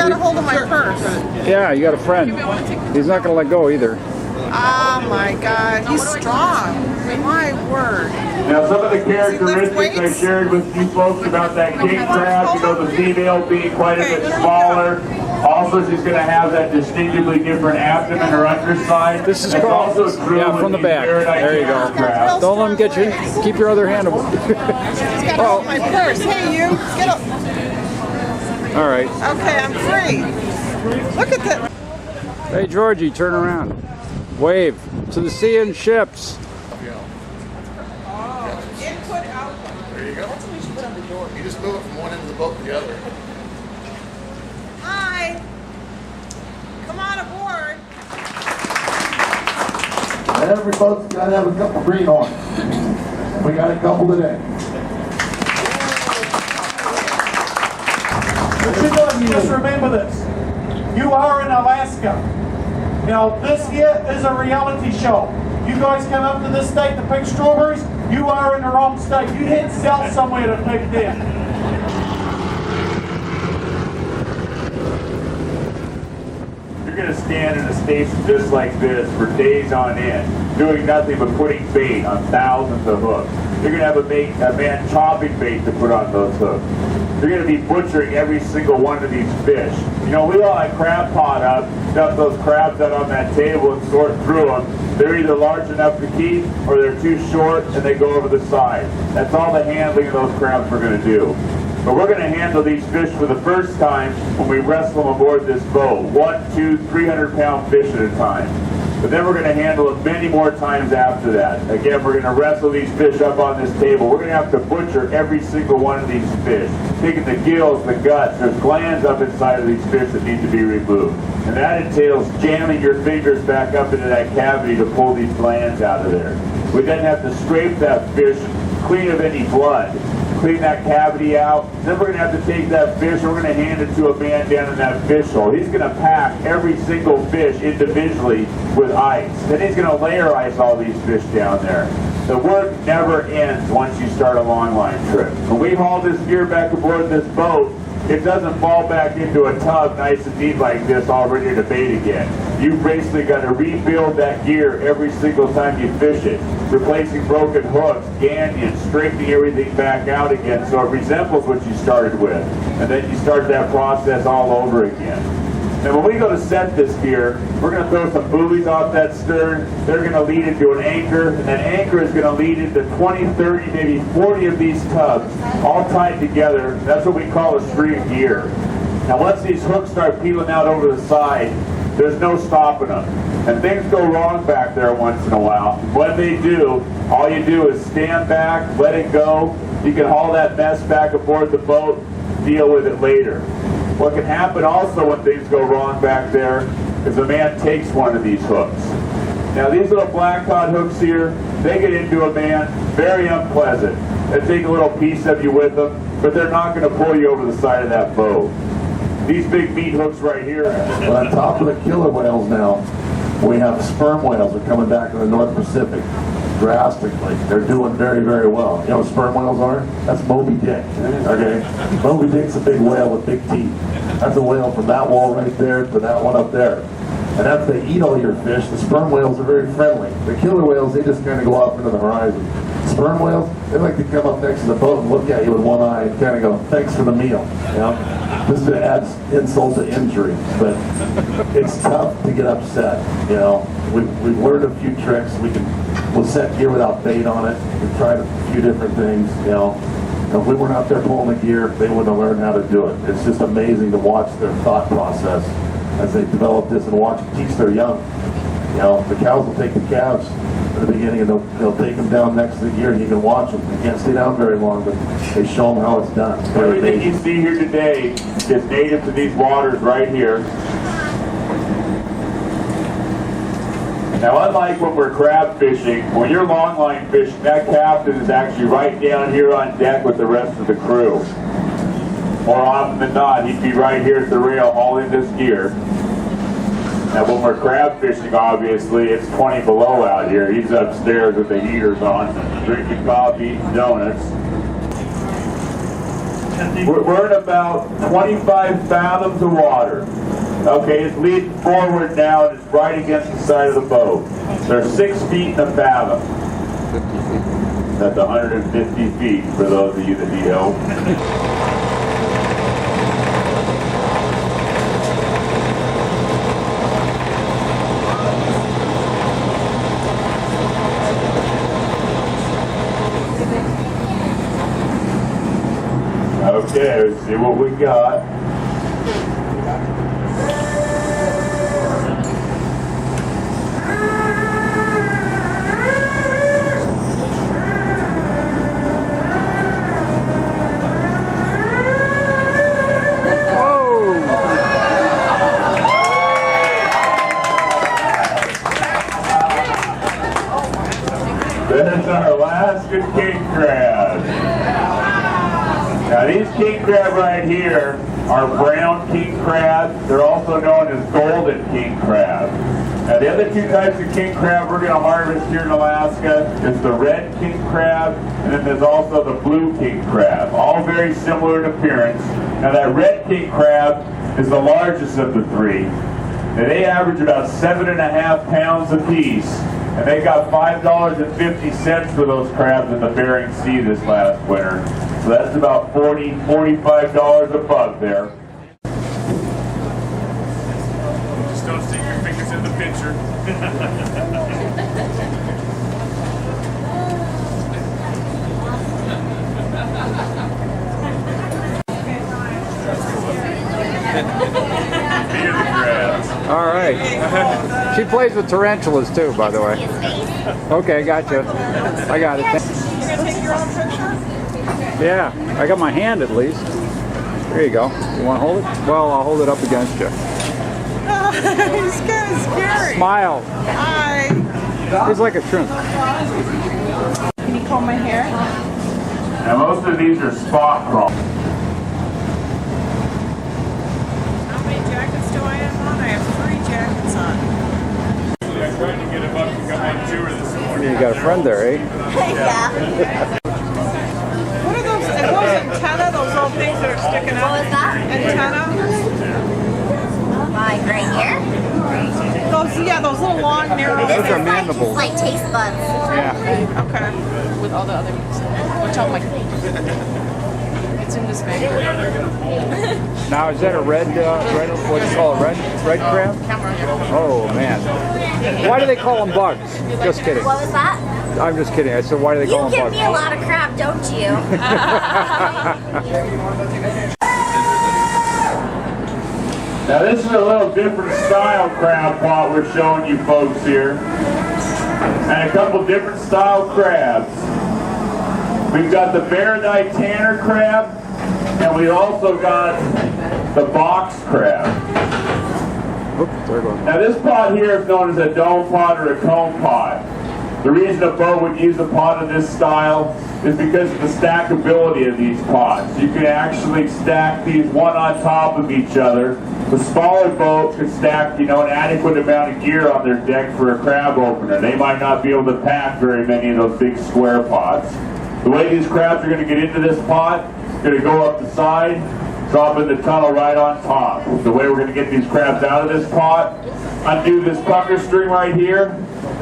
got a hold of my purse. Yeah, you got a friend. He's not going to let go either. Oh my God, he's strong. My word. Now some of the characteristics I shared with you folks about that king crab, you know, the female being quite a bit smaller. Also, she's going to have that distinctively different abdomen or underside. This is called, yeah, from the back. There you go. Crabs. Don't let him get you. Keep your other hand away. He's got to hold my purse. Hey, you, get up. All right. Okay, I'm free. Look at that. Hey, Georgie, turn around. Wave to the sea and ships. Input, output. There you go. That's what we should put on the door. You just move it from one end of the boat to the other. Hi. Come on aboard. Every boat's got to have a couple green on. We got a couple today. Just remember this. You are in Alaska. Now, this here is a reality show. You guys come up to this state to pick strawberries, you are in the wrong state. You hit south somewhere to pick them. You're going to stand in a station just like this for days on end, doing nothing but putting bait on thousands of hooks. You're going to have a man chopping bait to put on those hooks. You're going to be butchering every single one of these fish. You know, we all had crab pot up, dump those crabs out on that table and sort through them. They're either large enough to keep or they're too short and they go over the side. That's all the handling of those crabs we're going to do. But we're going to handle these fish for the first time when we wrestle them aboard this boat. 1, 2, 300-pound fish at a time. But then we're going to handle them many more times after that. Again, we're going to wrestle these fish up on this table. We're going to have to butcher every single one of these fish. Taking the gills, the guts, there's glands up inside of these fish that need to be removed. And that entails jamming your fingers back up into that cavity to pull these glands out of there. We then have to scrape that fish clean of any blood. Clean that cavity out. Then we're going to have to take that fish and we're going to hand it to a man down in that fish hole. He's going to pack every single fish individually with ice. Then he's going to layer ice all these fish down there. The work never ends once you start a long line trip. When we haul this gear back aboard this boat, it doesn't fall back into a tub nice and neat like this all ready to bait again. You've basically got to rebuild that gear every single time you fish it, replacing broken hooks, ganyons, straightening everything back out again so it resembles what you started with. And then you start that process all over again. Now when we go to set this gear, we're going to throw some buoys off that stern. They're going to lead into an anchor, and that anchor is going to lead into 20, 30, maybe 40 of these tubs, all tied together. That's what we call a string gear. Now once these hooks start peeling out over the side, there's no stopping them. And things go wrong back there once in a while. When they do, all you do is stand back, let it go. You can haul that mess back aboard the boat, deal with it later. What can happen also when things go wrong back there is a man takes one of these hooks. Now these little black cod hooks here, they get into a man, very unpleasant. They take a little piece of you with them, but they're not going to pull you over the side of that boat. These big meat hooks right here. Well, on top of the killer whales now, we have sperm whales are coming back in the North Pacific drastically. They're doing very, very well. You know what sperm whales are? That's Moby Dick. Okay? Moby Dick's a big whale with big teeth. That's a whale from that wall right there to that one up there. And after they eat all your fish, the sperm whales are very friendly. The killer whales, they just kind of go off into the horizon. Sperm whales, they like to come up next to the boat and look at you with one eye and kind of go, thanks for the meal. You know? This adds insult to injury, but it's tough to get upset. You know, we've learned a few tricks. We'll set gear without bait on it. We've tried a few different things. You know, if we weren't out there pulling the gear, they wouldn't have learned how to do it. It's just amazing to watch their thought process as they develop this and watch teach their young. You know, the cows will take the calves at the beginning and they'll take them down next to the gear and you can watch them. You can't stay down very long, but they show them how it's done. Everything you see here today is native to these waters right here. Now, unlike when we're crab fishing, when you're longline fishing, that captain is actually right down here on deck with the rest of the crew. More often than not, he'd be right here at the rail hauling this gear. Now, when we're crab fishing, obviously, it's 20 below out here. He's upstairs with the heaters on, drinking coffee, eating donuts. We're in about 25 fathoms of water. Okay, it's leading forward now and it's right against the side of the boat. They're 6 feet in a fathom. 50 feet. That's 150 feet for those of you that need help. Okay, let's see what we got. There's our Alaskan king crab. Now these king crab right here are brown king crab. They're also known as golden king crab. Now the other 2 types of king crab we're going to harvest here in Alaska is the red king crab, and then there's also the blue king crab. All very similar in appearance. Now that red king crab is the largest of the 3. Now they average about 7.5 pounds apiece. And they got $5.50 for those crabs in the Bering Sea this last winter. So that's about $40, $45 a bug there. Just don't stick your fingers in the pitcher. All right. She plays with tarantulas too, by the way. Okay, gotcha. I got it. You gonna take your own picture? Yeah, I got my hand at least. There you go. You want to hold it? Well, I'll hold it up against you. He's kind of scary. Smile. Hi. He's like a shrimp. Can you comb my hair? Now most of these are spot crawl. How many jackets do I have on? I have 3 jackets on. I'm trying to get him up to come on tour this morning. You got a friend there, eh? Yeah. What are those? Are those antenna? Those little things that are sticking out? What was that? Antenna? Like right here? Those, yeah, those little long, narrow. This Those is are mandibles. like taste buds. Yeah. Okay. With all the other meats. Watch out, Mike. It's in this bag. Now, is that a red, what do you call it, red crab? Oh, man. Why do they call them bugs? Just kidding. What was that? I'm just kidding. I said, why do they call You them give bugs? me a lot of crap, don't you? Now this is a little different style crab pot we're showing you folks here. And a couple different style crabs. We've got the Baronite Tanner crab, and we also got the box crab. Oops, there goes. Now this pot here is known as a dome pot or a cone pot. The reason a boat would use a pot of this style is because of the stackability of these pots. You can actually stack these one on top of each other. The smaller boat could stack, an adequate amount of gear on their deck for a crab opener. They might not be able to pack very many of those big square pots. The way these crabs are going to get into this pot, going to go up the side, drop in the tunnel right on top. The way we're going to get these crabs out of this pot, undo this pucker string right here,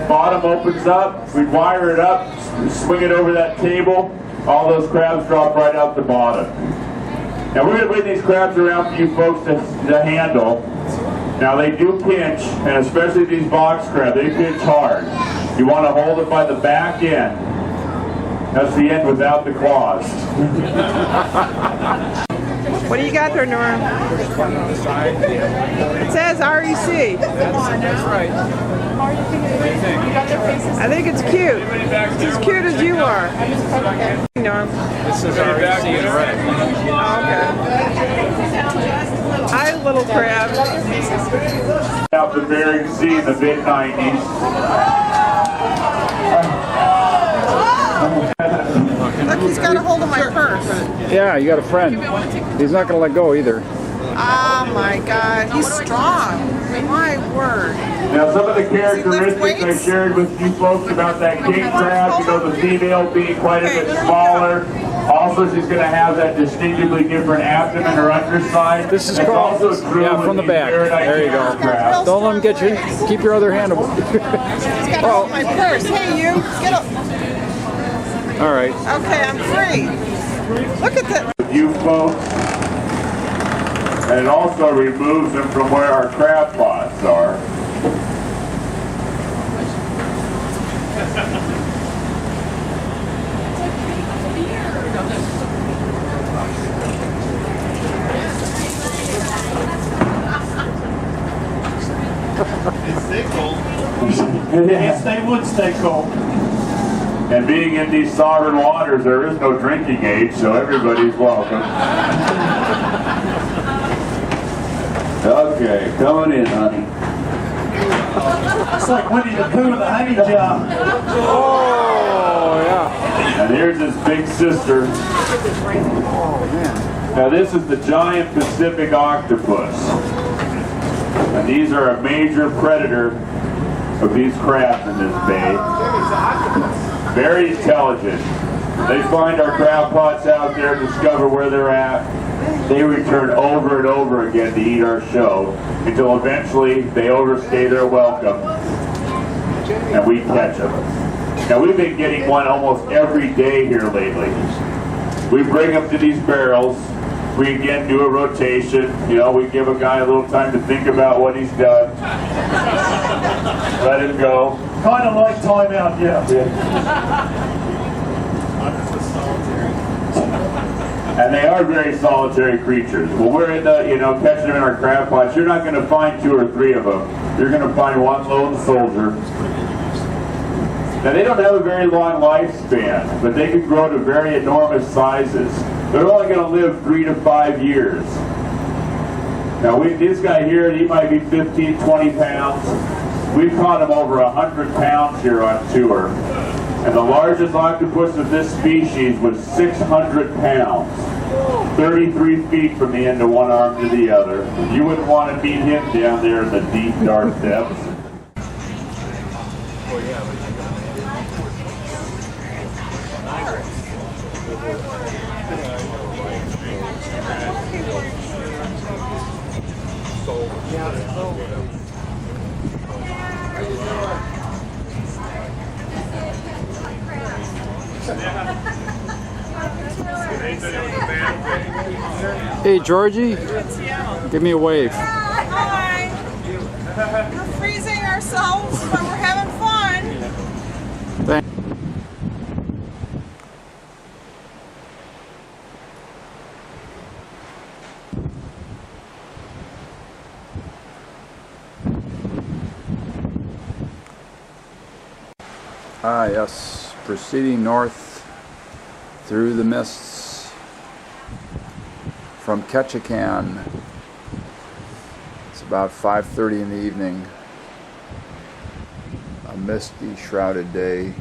bottom opens up, we wire it up, swing it over that table, all those crabs drop right out the bottom. Now we're going to bring these crabs around for you folks to handle. Now they do pinch, and especially these box crabs, they pinch hard. You want to hold it by the back end. That's the end without the claws. What do you got there, Norm? It says REC. That's right. I think it's cute. It's as cute as you are. Norm. This is REC in red. Oh, okay. Hi, little crab. Out the Bering Sea in the mid-90s. Look, he's got a hold of my purse. Yeah, you got a friend. He's not going to let go either. Oh my God, he's strong. My word. Now some of the characteristics I shared with you folks about that king crab, the female being quite a bit smaller, Also, she's going to have that distinctively different abdomen or underside. This is It's called, also true yeah, with from the these back. paradise There you go. crabs. Don't let them get you. Keep your other hand. He's got to hold my purse. Hey, you, get up. All right. Okay, I'm free. Look at that. You folks, and it also removes them from where our crab pots are. Yes, they would stay cold. And being in these sovereign waters, there is no drinking age, so everybody's welcome. Okay, coming in, honey. It's like Winnie the Pooh with a honey jar. Oh, yeah. And here's his big sister. Oh, man. Now this is the giant Pacific octopus. And these are a major predator of these crabs in this bay. Very intelligent. They find our crab pots out there, discover where they're at. They return over and over again to eat our show until eventually they overstay their welcome and we catch them. Now we've been getting one almost every day here lately. We bring them to these barrels. We again do a rotation. You know, we give a guy a little time to think about what he's done. Let him go. Kind of like timeout, yeah. And they are very solitary creatures. When we're in the, catching them in our crab pots, you're not going to find 2 or 3 of them. You're going to find one lone soldier. Now they don't have a very long lifespan, but they can grow to very enormous sizes. They're only going to live 3 to 5 years. Now this guy here, he might be 15, 20 pounds. We've caught him over 100 pounds here on tour. And the largest octopus of this species was 600 pounds. 33 feet from the end of one arm to the other. You wouldn't want to meet him down there in the deep, dark depths. Hey, Georgie, give me a wave. Hi. We're freezing ourselves, but we're having fun. Thank Ah, yes, proceeding north through the mists from Ketchikan. It's about 5:30 in the evening. A misty, shrouded day.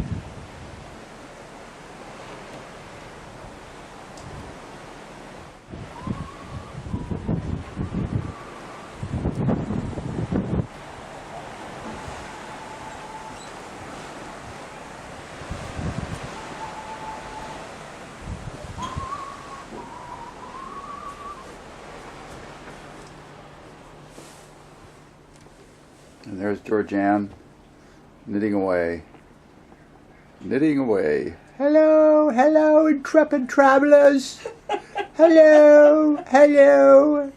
And there's Georgianne knitting away. Knitting away. Hello, hello, intrepid travelers. Hello, hello.